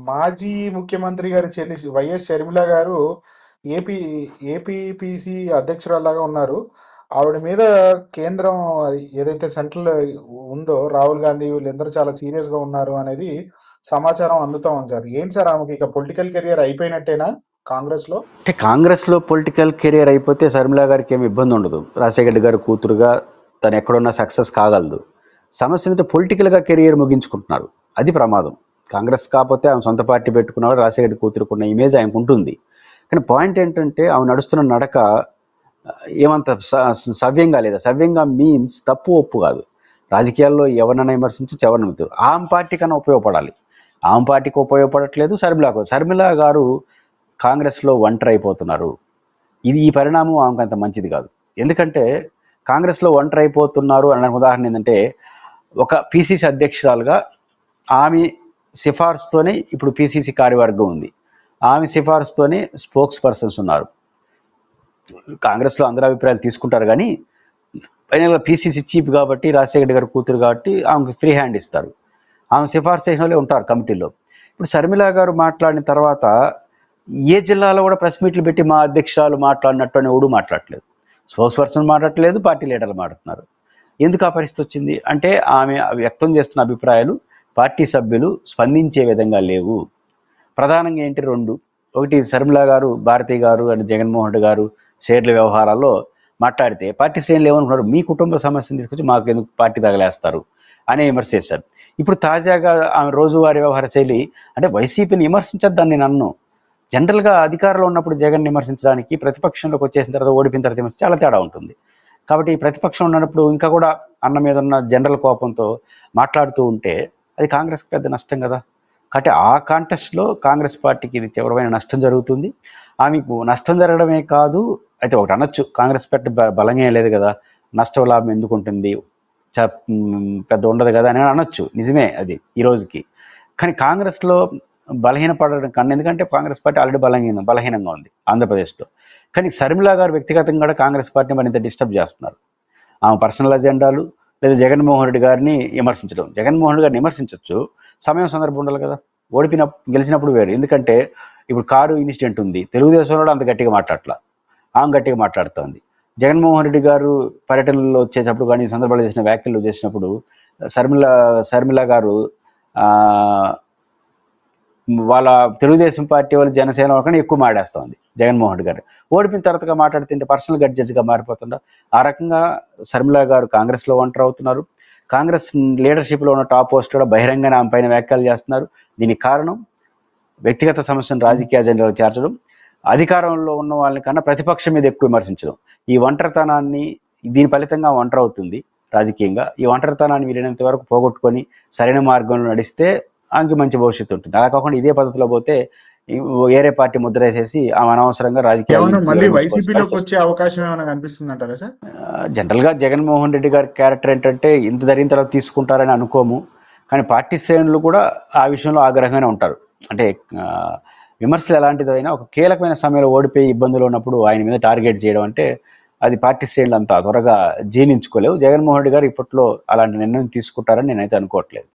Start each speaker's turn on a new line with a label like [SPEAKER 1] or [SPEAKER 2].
[SPEAKER 1] మాజీ ముఖ్యమంత్రి గారి చెల్లి వైఎస్ షర్మిల గారు ఏపీ ఏపీపీసీ అధ్యక్షురాలాగా ఉన్నారు. ఆవిడ మీద కేంద్రం ఏదైతే సెంట్రల్ ఉందో రాహుల్ గాంధీ వీళ్ళందరూ చాలా సీరియస్ గా ఉన్నారు అనేది సమాచారం అందుతా ఉంది సార్. ఏంటి సార్ ఆమెకి ఇక పొలిటికల్ కెరియర్ అయిపోయినట్టేనా కాంగ్రెస్ లో?
[SPEAKER 2] అంటే కాంగ్రెస్లో పొలిటికల్ కెరియర్ అయిపోతే షర్మిల గారికి ఏమి ఇబ్బంది ఉండదు. రాజశేఖర రెడ్డి గారు కూతురుగా తను ఎక్కడున్నా సక్సెస్ కాగలదు. సమస్య ఏంటంటే పొలిటికల్గా కెరియర్ ముగించుకుంటున్నారు, అది ప్రమాదం. కాంగ్రెస్ కాకపోతే ఆమె సొంత పార్టీ పెట్టుకున్నవాడు రాజశేఖర రెడ్డి కూతురుకున్న ఇమేజ్ ఆయనకు ఉంటుంది. కానీ పాయింట్ ఏంటంటే ఆమె నడుస్తున్న నడక ఏమంత సవ్యంగా లేదా. సవ్యంగా మీన్స్ తప్పు ఒప్పు కాదు. రాజకీయాల్లో ఎవరినైనా విమర్శించి ఎవరిని నమ్ముతారు. ఆమె పార్టీ కన్నా ఉపయోగపడాలి. ఆమె పార్టీకి ఉపయోగపడట్లేదు షర్మిలకు. షర్మిల గారు కాంగ్రెస్లో ఒంటరి అయిపోతున్నారు. ఈ పరిణామం ఆమెకు అంత మంచిది కాదు. ఎందుకంటే కాంగ్రెస్లో ఒంటరి అయిపోతున్నారు అనే ఉదాహరణ ఏంటంటే, ఒక పిసిసి అధ్యక్షురాలుగా ఆమె సిఫార్సుతోనే ఇప్పుడు పిసిసి కార్యవర్గం ఉంది. ఆమె సిఫార్సుతోనే స్పోక్స్ పర్సన్స్ ఉన్నారు. కాంగ్రెస్లో అందరి అభిప్రాయాలు తీసుకుంటారు, కానీ ఫైనల్గా పిసిసి చీఫ్ కాబట్టి రాజశేఖర రెడ్డి గారి కూతురు కాబట్టి ఆమెకు ఫ్రీ హ్యాండ్ ఇస్తారు. ఆమె సిఫార్సు చేసిన వాళ్ళే ఉంటారు కమిటీలో. ఇప్పుడు షర్మిల గారు మాట్లాడిన తర్వాత ఏ జిల్లాలో కూడా ప్రెస్ మీట్లు పెట్టి మా అధ్యక్షురాలు మాట్లాడినట్టు అని ఎవడు మాట్లాడట్లేదు. స్పోక్స్ పర్సన్ మాట్లాడట్లేదు, పార్టీ లీడర్లు మాట్లాడుతున్నారు. ఎందుకు ఆ పరిస్థితి వచ్చింది అంటే, ఆమె వ్యక్తం చేస్తున్న అభిప్రాయాలు పార్టీ సభ్యులు స్పందించే విధంగా లేవు. ప్రధానంగా ఏంటి రెండు. ఒకటి, షర్మిల గారు, భారతి గారు అండ్ జగన్మోహన్ రెడ్డి గారు షేర్ల వ్యవహారాల్లో మాట్లాడితే పార్టీ శ్రేణులు ఏమనుకున్నారు, మీ కుటుంబ సమస్యను తీసుకొచ్చి మాకు ఎందుకు పార్టీ తగలేస్తారు అనే విమర్శ చేశారు. ఇప్పుడు తాజాగా ఆమె రోజువారీ వ్యవహార శైలి అంటే వైసీపీని విమర్శించద్దని నేను అన్ను. జనరల్గా అధికారంలో ఉన్నప్పుడు జగన్ విమర్శించడానికి, ప్రతిపక్షంలోకి వచ్చేసిన తర్వాత ఓడిపోయిన తర్వాత విమర్శ చాలా తేడా ఉంటుంది. కాబట్టి ప్రతిపక్షం ఉన్నప్పుడు ఇంకా కూడా అన్న మీద ఉన్న జనరల్ కోపంతో మాట్లాడుతూ ఉంటే అది కాంగ్రెస్కి పెద్ద నష్టం కదా. కాబట్టి ఆ కాంటెస్ట్లో కాంగ్రెస్ పార్టీకి ఇది తీవ్రమైన నష్టం జరుగుతుంది. ఆమెకు నష్టం జరగడమే కాదు, అయితే ఒకటి అనొచ్చు, కాంగ్రెస్ పార్టీ బలంగా లేదు కదా, నష్టం లాభం ఎందుకు ఉంటుంది, పెద్ద ఉండదు కదా అని అనొచ్చు. నిజమే అది ఈ రోజుకి. కానీ కాంగ్రెస్లో బలహీనపడడం కన్నా, ఎందుకంటే కాంగ్రెస్ పార్టీ ఆల్రెడీ బలహీనంగా ఉంది ఆంధ్రప్రదేశ్లో. కానీ షర్మిల గారు వ్యక్తిగతంగా కూడా కాంగ్రెస్ పార్టీని మరింత డిస్టర్బ్ చేస్తున్నారు. ఆమె పర్సనల్ అజెండాలు లేదా జగన్మోహన్ రెడ్డి గారిని విమర్శించడం. జగన్మోహన్ రెడ్డి గారిని విమర్శించవచ్చు, సమయం సందర్భం ఉండాలి కదా. గెలిచినప్పుడు వేరు. ఎందుకంటే ఇప్పుడు కారు ఇన్సిడెంట్ ఉంది, తెలుగుదేశం కూడా అంత గట్టిగా మాట్లాడట్లా, ఆమె గట్టిగా మాట్లాడుతోంది. జగన్మోహన్ రెడ్డి గారు పర్యటనలో వచ్చేటప్పుడు కానీ సందర్భాలు చేసిన వ్యాఖ్యలు చేసినప్పుడు షర్మిల గారు వాళ్ళ తెలుగుదేశం పార్టీ వాళ్ళు జనసేన వాళ్ళకన్నా ఎక్కువ మాట్లాడుతోంది జగన్మోహన్ రెడ్డి గారు. ఓడిపోయిన తర్వాతగా మాట్లాడుతుంటే పర్సనల్ గడ్జెస్గా మారిపోతుందా. ఆ రకంగా షర్మిల గారు కాంగ్రెస్లో ఒంటరి అవుతున్నారు. కాంగ్రెస్ లీడర్షిప్లో ఉన్న టాప్ పోస్ట్ కూడా బహిరంగంగా ఆమె పైన వ్యాఖ్యలు చేస్తున్నారు. దీనికి కారణం వ్యక్తిగత సమస్యను రాజకీయ అజెండాలో చేర్చడం, అధికారంలో ఉన్న వాళ్ళని కన్నా ప్రతిపక్షం మీద ఎక్కువ విమర్శించడం. ఈ ఒంటరితనాన్ని, దీని ఫలితంగా ఒంటరి అవుతుంది రాజకీయంగా. ఈ ఒంటరితనాన్ని వీలైనంత వరకు పోగొట్టుకొని సరైన మార్గంలో నడిస్తే ఆమెకి మంచి భవిష్యత్తు ఉంటుంది. అలా కాకుండా ఇదే పద్ధతిలో పోతే వేరే పార్టీ ముద్ర వేసేసి ఆమె అనవసరంగా
[SPEAKER 1] వైసీపీలోకి వచ్చే అవకాశం ఏమైనా కనిపిస్తుంది అంటారా సార్?
[SPEAKER 2] జనరల్గా జగన్మోహన్ రెడ్డి గారి క్యారెక్టర్ ఏంటంటే ఇంత జరిగిన తర్వాత తీసుకుంటారని అనుకోము. కానీ పార్టీ శ్రేణులు కూడా ఆ విషయంలో ఆగ్రహంగానే ఉంటారు. అంటే విమర్శలు ఎలాంటిదైనా ఒక కీలకమైన సమయంలో ఓడిపోయి ఇబ్బందులు ఉన్నప్పుడు ఆయన మీద టార్గెట్ చేయడం అంటే అది పార్టీ శ్రేణులు అంతా త్వరగా జీర్ణించుకోలేవు. జగన్మోహన్ రెడ్డి గారు ఇప్పట్లో అలాంటి నిర్ణయం తీసుకుంటారని నేనైతే అనుకోవట్లేదు.